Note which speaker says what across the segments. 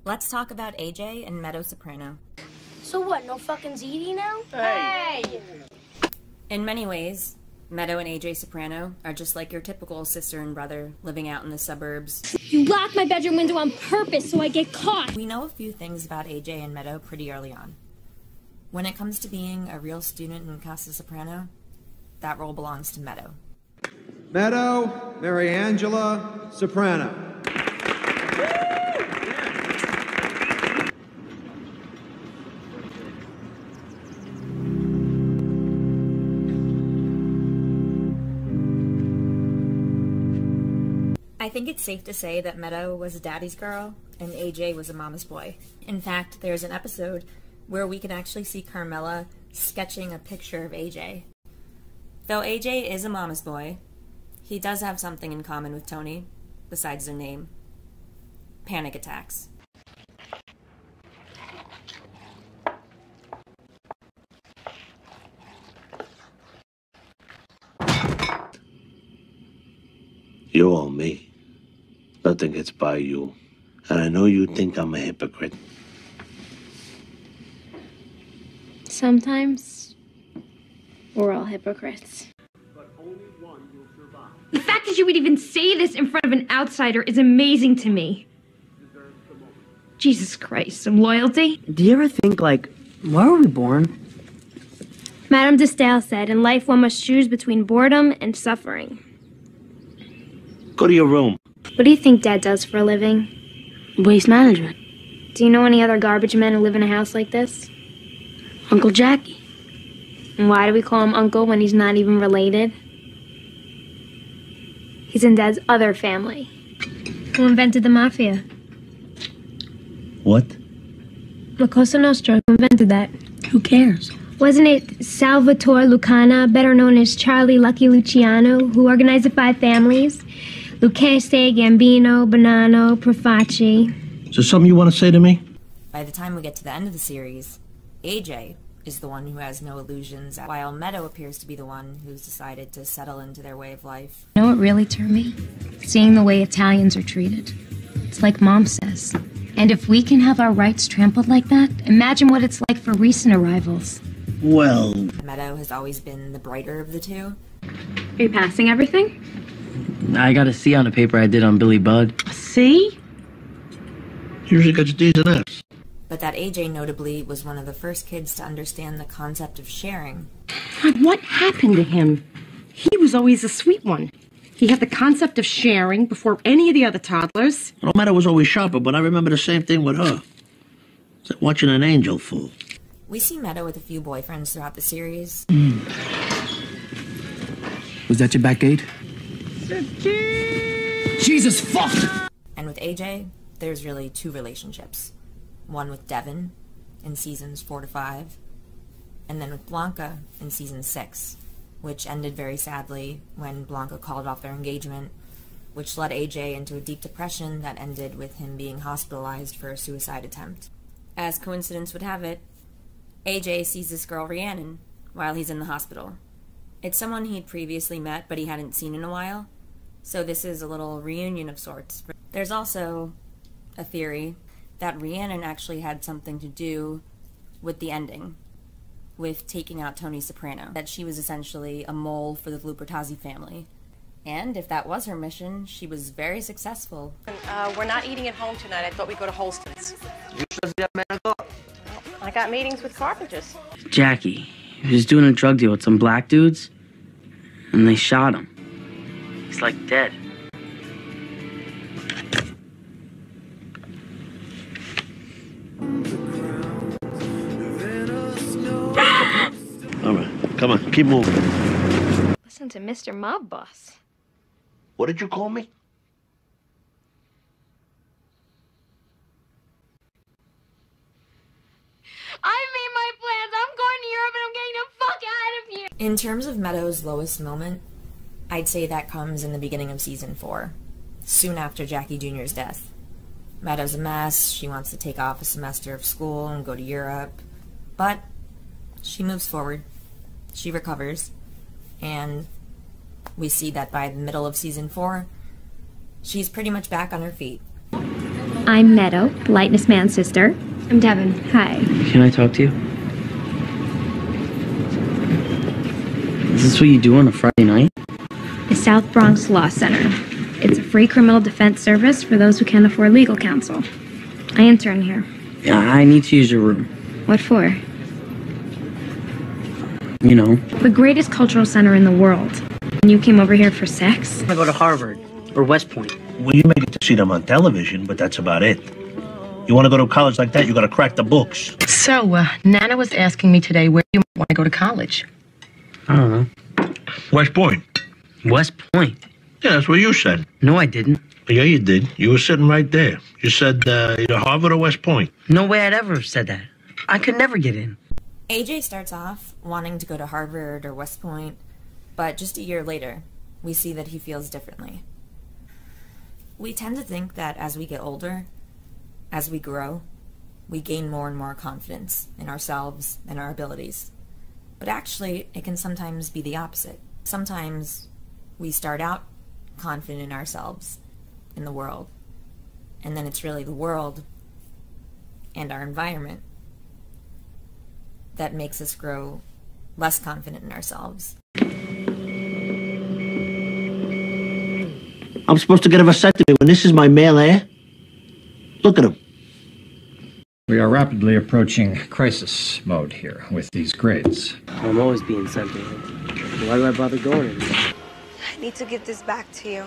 Speaker 1: Let's talk about AJ and Meadow Soprano.
Speaker 2: So what, no fucking ZD now?
Speaker 3: Hey!
Speaker 1: In many ways, Meadow and AJ Soprano are just like your typical sister and brother living out in the suburbs.
Speaker 2: You locked my bedroom window on purpose so I get caught.
Speaker 1: We know a few things about AJ and Meadow pretty early on. When it comes to being a real student in Casa Soprano, that role belongs to Meadow.
Speaker 4: Meadow, Mary Angela, Soprano.
Speaker 1: I think it's safe to say that Meadow was a daddy's girl and AJ was a mama's boy. In fact, there's an episode where we can actually see Carmela sketching a picture of AJ. Though AJ is a mama's boy, he does have something in common with Tony, besides their name: panic attacks.
Speaker 5: You owe me. Nothing gets by you. And I know you think I'm a hypocrite.
Speaker 2: Sometimes we're all hypocrites.
Speaker 6: But only one will survive.
Speaker 3: The fact that you would even say this in front of an outsider is amazing to me. Jesus Christ, some loyalty?
Speaker 7: Do you ever think, like, why were we born?
Speaker 2: Madame de Stael said, in life one must choose between boredom and suffering.
Speaker 5: Go to your room.
Speaker 2: What do you think Dad does for a living?
Speaker 7: Waste management.
Speaker 2: Do you know any other garbage men who live in a house like this?
Speaker 7: Uncle Jackie.
Speaker 2: And why do we call him Uncle when he's not even related? He's in Dad's other family. Who invented the Mafia?
Speaker 5: What?
Speaker 2: La Cosa Nostra. Who invented that?
Speaker 7: Who cares?
Speaker 2: Wasn't it Salvatore Lucana, better known as Charlie Lucky Luciano, who organized the 5 families? Lucchese, Gambino, Bonanno, Profaci.
Speaker 5: Is there something you want to say to me?
Speaker 1: By the time we get to the end of the series, AJ is the one who has no illusions, while Meadow appears to be the one who's decided to settle into their way of life.
Speaker 3: You know what really turned me? Seeing the way Italians are treated. It's like Mom says. And if we can have our rights trampled like that, imagine what it's like for recent arrivals.
Speaker 5: Well...
Speaker 1: Meadow has always been the brighter of the two.
Speaker 3: Are you passing everything?
Speaker 7: I got a C on a paper I did on Billy Budd.
Speaker 3: See?
Speaker 5: Usually gets D's and F's.
Speaker 1: But that AJ notably was one of the first kids to understand the concept of sharing.
Speaker 8: God, what happened to him? He was always a sweet one. He had the concept of sharing before any of the other toddlers.
Speaker 5: No matter was always sharper, but I remember the same thing with her. It's like watching an angel fall.
Speaker 1: We see Meadow with a few boyfriends throughout the series.
Speaker 9: Was that your back gate? Jesus, fuck!
Speaker 1: And with AJ, there's really 2 relationships. One with Devin in seasons 4 to 5, and then with Blanca in season 6, which ended very sadly when Blanca called off their engagement, which led AJ into a deep depression that ended with him being hospitalized for a suicide attempt. As coincidence would have it, AJ sees this girl Rhiannon while he's in the hospital. It's someone he'd previously met but he hadn't seen in a while, so this is a little reunion of sorts. There's also a theory that Rhiannon actually had something to do with the ending, with taking out Tony Soprano, that she was essentially a mole for the Lupertazzi family. And if that was her mission, she was very successful.
Speaker 10: We're not eating at home tonight. I thought we'd go to Holston's. I got meetings with carpenters.
Speaker 7: Jackie. He was doing a drug deal with some black dudes, and they shot him. He's like dead.
Speaker 5: All right, come on, keep moving.
Speaker 2: Listen to Mr. Mob Boss.
Speaker 5: What did you call me?
Speaker 2: I made my plans. I'm going to Europe and I'm getting the fuck out of here.
Speaker 1: In terms of Meadow's lowest moment, I'd say that comes in the beginning of season 4, soon after Jackie Jr.'s death. Meadow's a mess, she wants to take off a semester of school and go to Europe, but she moves forward, she recovers, and we see that by the middle of season 4, she's pretty much back on her feet.
Speaker 2: I'm Meadow, the Lightness Man's sister. I'm Devin. Hi.
Speaker 7: Can I talk to you? Is this what you do on a Friday night?
Speaker 2: The South Bronx Law Center. It's a free criminal defense service for those who can't afford legal counsel. I intern here.
Speaker 7: Yeah, I need to use your room.
Speaker 2: What for?
Speaker 7: You know.
Speaker 2: The greatest cultural center in the world. And you came over here for sex?
Speaker 7: I go to Harvard or West Point.
Speaker 5: Well, you may get to see them on television, but that's about it. You want to go to college like that, you got to crack the books.
Speaker 8: So, Nana was asking me today where you want to go to college.
Speaker 7: I don't know.
Speaker 5: West Point.
Speaker 7: West Point?
Speaker 5: Yeah, that's what you said.
Speaker 7: No, I didn't.
Speaker 5: Yeah, you did. You were sitting right there. You said either Harvard or West Point.
Speaker 7: No way I'd ever have said that. I could never get in.
Speaker 1: AJ starts off wanting to go to Harvard or West Point, but just a year later, we see that he feels differently. We tend to think that as we get older, as we grow, we gain more and more confidence in ourselves and our abilities. But actually, it can sometimes be the opposite. Sometimes we start out confident in ourselves, in the world, and then it's really the world and our environment that makes us grow less confident in ourselves.
Speaker 5: I'm supposed to get a vasectomy when this is my male heir? Look at him.
Speaker 11: We are rapidly approaching crisis mode here with these grades.
Speaker 7: I'm always being sent to him. Why do I bother going anymore?
Speaker 12: I need to give this back to you.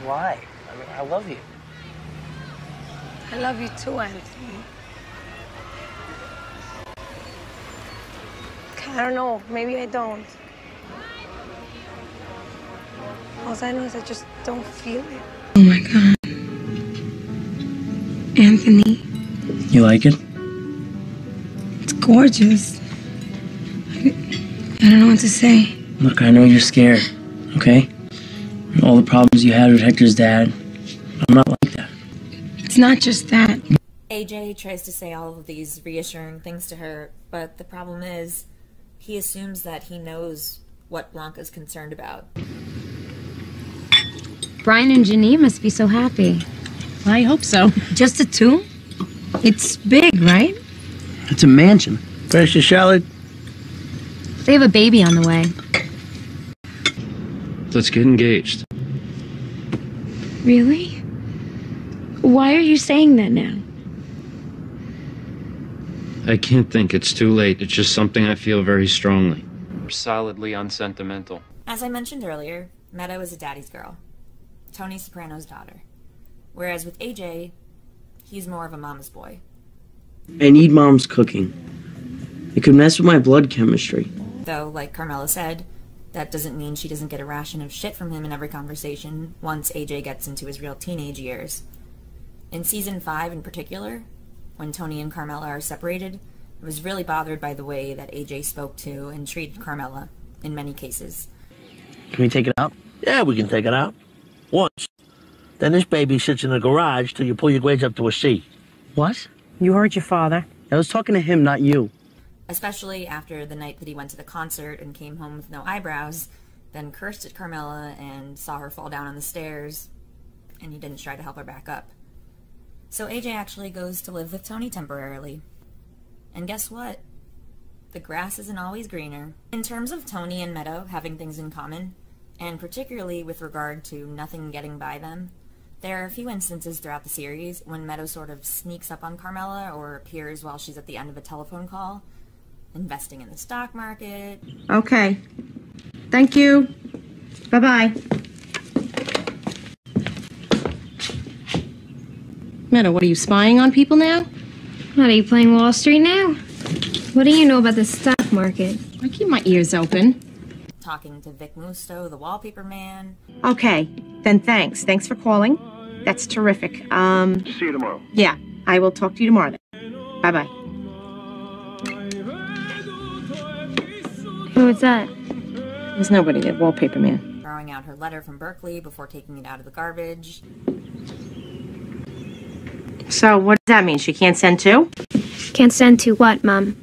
Speaker 7: Why? I mean, I love you.
Speaker 12: I love you too, Anthony. I don't know, maybe I don't. All I know is I just don't feel it.
Speaker 13: Oh my God. Anthony.
Speaker 7: You like it?
Speaker 13: It's gorgeous. I don't know what to say.
Speaker 7: Look, I know you're scared, okay? All the problems you had with Hector's dad. I'm not like that.
Speaker 13: It's not just that.
Speaker 1: AJ tries to say all of these reassuring things to her, but the problem is, he assumes that he knows what Blanca's concerned about.
Speaker 2: Brian and Janine must be so happy.
Speaker 8: I hope so.
Speaker 13: Just the two? It's big, right?
Speaker 7: It's a mansion.
Speaker 5: Fresh your salad?
Speaker 2: They have a baby on the way.
Speaker 11: Let's get engaged.
Speaker 13: Really? Why are you saying that now?
Speaker 11: I can't think. It's too late. It's just something I feel very strongly. Solidly unsentimental.
Speaker 1: As I mentioned earlier, Meadow is a daddy's girl, Tony Soprano's daughter. Whereas with AJ, he's more of a mama's boy.
Speaker 7: I need mom's cooking. It could mess with my blood chemistry.
Speaker 1: Though, like Carmela said, that doesn't mean she doesn't get a ration of shit from him in every conversation once AJ gets into his real teenage years. In season 5 in particular, when Tony and Carmela are separated, I was really bothered by the way that AJ spoke to and treated Carmela, in many cases.
Speaker 7: Can we take it out?
Speaker 5: Yeah, we can take it out. Once. Then this baby sits in the garage till you pull your grades up to a C.
Speaker 7: What?
Speaker 8: You heard your father.
Speaker 7: I was talking to him, not you.
Speaker 1: Especially after the night that he went to the concert and came home with no eyebrows, then cursed at Carmela and saw her fall down on the stairs, and he didn't try to help her back up. So AJ actually goes to live with Tony temporarily. And guess what? The grass isn't always greener. In terms of Tony and Meadow having things in common, and particularly with regard to nothing getting by them, there are a few instances throughout the series when Meadow sort of sneaks up on Carmela or appears while she's at the end of a telephone call, investing in the stock market.
Speaker 8: Okay. Thank you. Bye-bye. Meadow, what are you spying on people now?
Speaker 2: What, are you playing Wall Street now? What do you know about the stock market?
Speaker 8: I keep my ears open.
Speaker 1: Talking to Vic Musto, the wallpaper man.
Speaker 8: Okay, then thanks. Thanks for calling. That's terrific.
Speaker 6: See you tomorrow.
Speaker 8: Yeah, I will talk to you tomorrow then. Bye-bye.
Speaker 2: Who was that?
Speaker 8: There's nobody there, wallpaper man.
Speaker 1: Throwing out her letter from Berkeley before taking it out of the garbage.
Speaker 8: So, what does that mean? She can't send two?
Speaker 2: Can't send to what, Mom?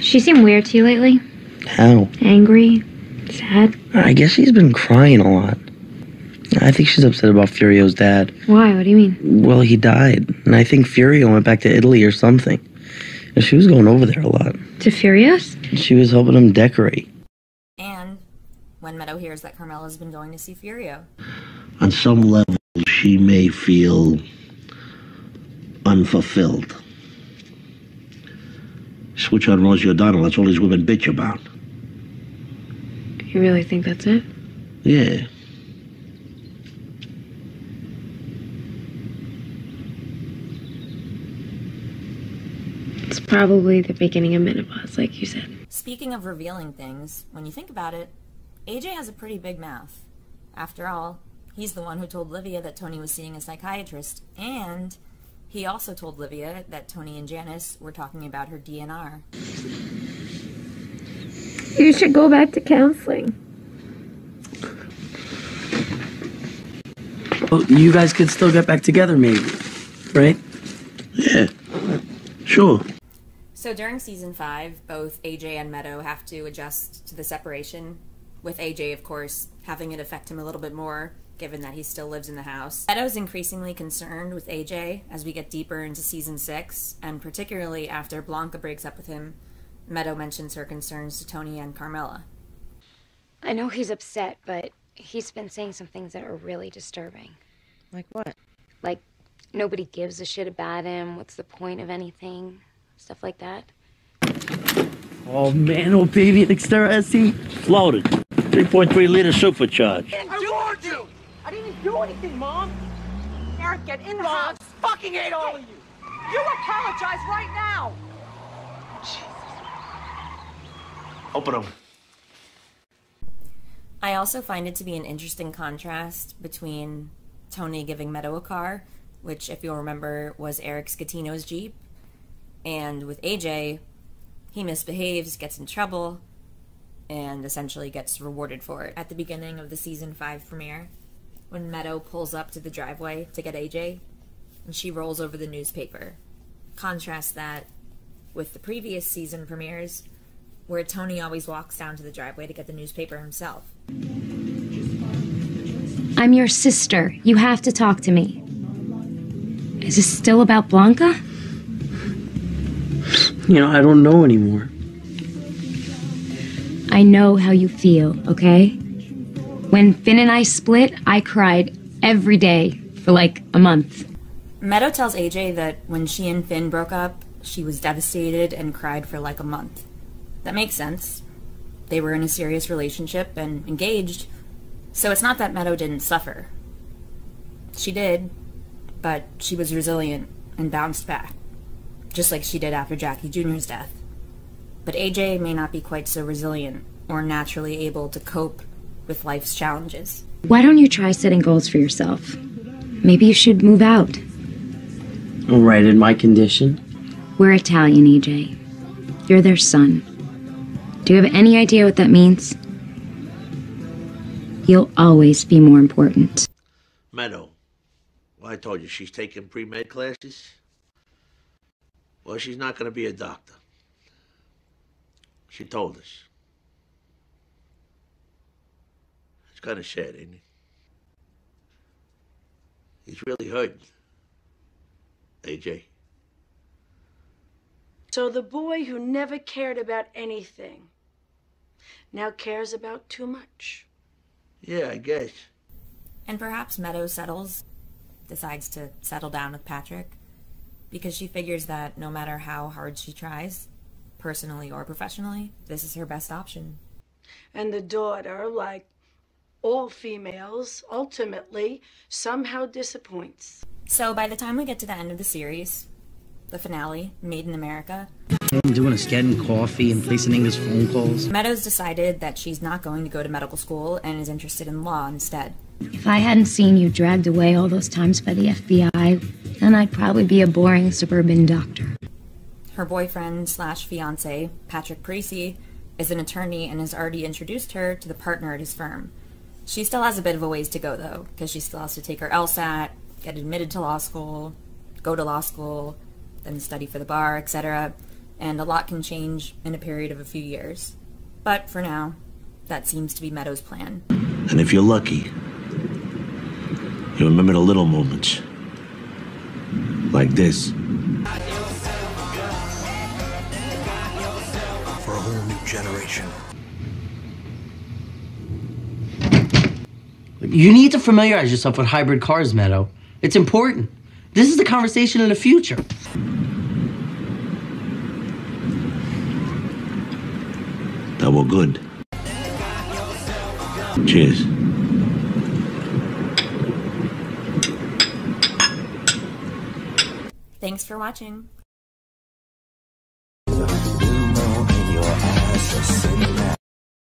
Speaker 2: She seemed weird to you lately?
Speaker 7: How?
Speaker 2: Angry? Sad?
Speaker 7: I guess he's been crying a lot. I think she's upset about Furio's dad.
Speaker 2: Why? What do you mean?
Speaker 7: Well, he died, and I think Furio went back to Italy or something. And she was going over there a lot.
Speaker 2: To Furio's?
Speaker 7: She was helping him decorate.
Speaker 1: And when Meadow hears that Carmela's been going to see Furio.
Speaker 5: On some level, she may feel unfulfilled. Switch on Rosie O'Donnell, that's all these women bitch about.
Speaker 2: You really think that's it?
Speaker 5: Yeah.
Speaker 2: It's probably the beginning of menopause, like you said.
Speaker 1: Speaking of revealing things, when you think about it, AJ has a pretty big mouth. After all, he's the one who told Livia that Tony was seeing a psychiatrist, and he also told Livia that Tony and Janice were talking about her DNR.
Speaker 2: You should go back to counseling.
Speaker 7: Well, you guys could still get back together, maybe, right?
Speaker 5: Yeah, sure.
Speaker 1: So during season 5, both AJ and Meadow have to adjust to the separation, with AJ, of course, having it affect him a little bit more, given that he still lives in the house. Meadow's increasingly concerned with AJ as we get deeper into season 6, and particularly after Blanca breaks up with him, Meadow mentions her concerns to Tony and Carmela.
Speaker 3: I know he's upset, but he's been saying some things that are really disturbing.
Speaker 8: Like what?
Speaker 3: Like, nobody gives a shit about him, what's the point of anything, stuff like that.
Speaker 5: Oh man, oh baby, Xterra SE. Loaded. 3.3 liter supercharged.
Speaker 10: I warned you! I didn't even do anything, Mom! Eric, get in the house! I fucking hate all of you! You apologize right now!
Speaker 5: Open them.
Speaker 1: I also find it to be an interesting contrast between Tony giving Meadow a car, which, if you'll remember, was Eric Scatino's Jeep, and with AJ, he misbehaves, gets in trouble, and essentially gets rewarded for it. At the beginning of the season 5 premiere, when Meadow pulls up to the driveway to get AJ, and she rolls over the newspaper. Contrast that with the previous season premieres, where Tony always walks down to the driveway to get the newspaper himself.
Speaker 3: I'm your sister. You have to talk to me. Is this still about Blanca?
Speaker 7: You know, I don't know anymore.
Speaker 3: I know how you feel, okay? When Finn and I split, I cried every day for like a month.
Speaker 1: Meadow tells AJ that when she and Finn broke up, she was devastated and cried for like a month. That makes sense. They were in a serious relationship and engaged, so it's not that Meadow didn't suffer. She did, but she was resilient and bounced back, just like she did after Jackie Jr.'s death. But AJ may not be quite so resilient or naturally able to cope with life's challenges.
Speaker 3: Why don't you try setting goals for yourself? Maybe you should move out.
Speaker 7: All right, in my condition.
Speaker 3: We're Italian, AJ. You're their son. Do you have any idea what that means? You'll always be more important.
Speaker 5: Meadow. Well, I told you, she's taking pre-med classes. Well, she's not going to be a doctor. She told us. It's kind of sad, ain't it? He's really hurting. AJ.
Speaker 12: So the boy who never cared about anything now cares about too much.
Speaker 5: Yeah, I guess.
Speaker 1: And perhaps Meadow decides to settle down with Patrick, because she figures that no matter how hard she tries, personally or professionally, this is her best option.
Speaker 12: And the daughter, like all females, ultimately somehow disappoints.
Speaker 1: So by the time we get to the end of the series, the finale, Made in America,
Speaker 9: Doing us getting coffee and placing English phone calls.
Speaker 1: Meadows decided that she's not going to go to medical school and is interested in law instead.
Speaker 3: If I hadn't seen you dragged away all those times by the FBI, then I'd probably be a boring suburban doctor.
Speaker 1: Her boyfriend/fiancé, Patrick Parisi, is an attorney and has already introduced her to the partner at his firm. She still has a bit of a ways to go, though, because she still has to take her LSAT, get admitted to law school, go to law school, then study for the bar, etc., and a lot can change in a period of a few years. But for now, that seems to be Meadow's plan.
Speaker 5: And if you're lucky, You remember the little moments. Like this.
Speaker 14: For a whole new generation.
Speaker 15: You need to familiarize yourself with hybrid cars, Meadow. It's important. This is the conversation in the future.
Speaker 5: Double good. Cheers.
Speaker 1: Thanks for watching.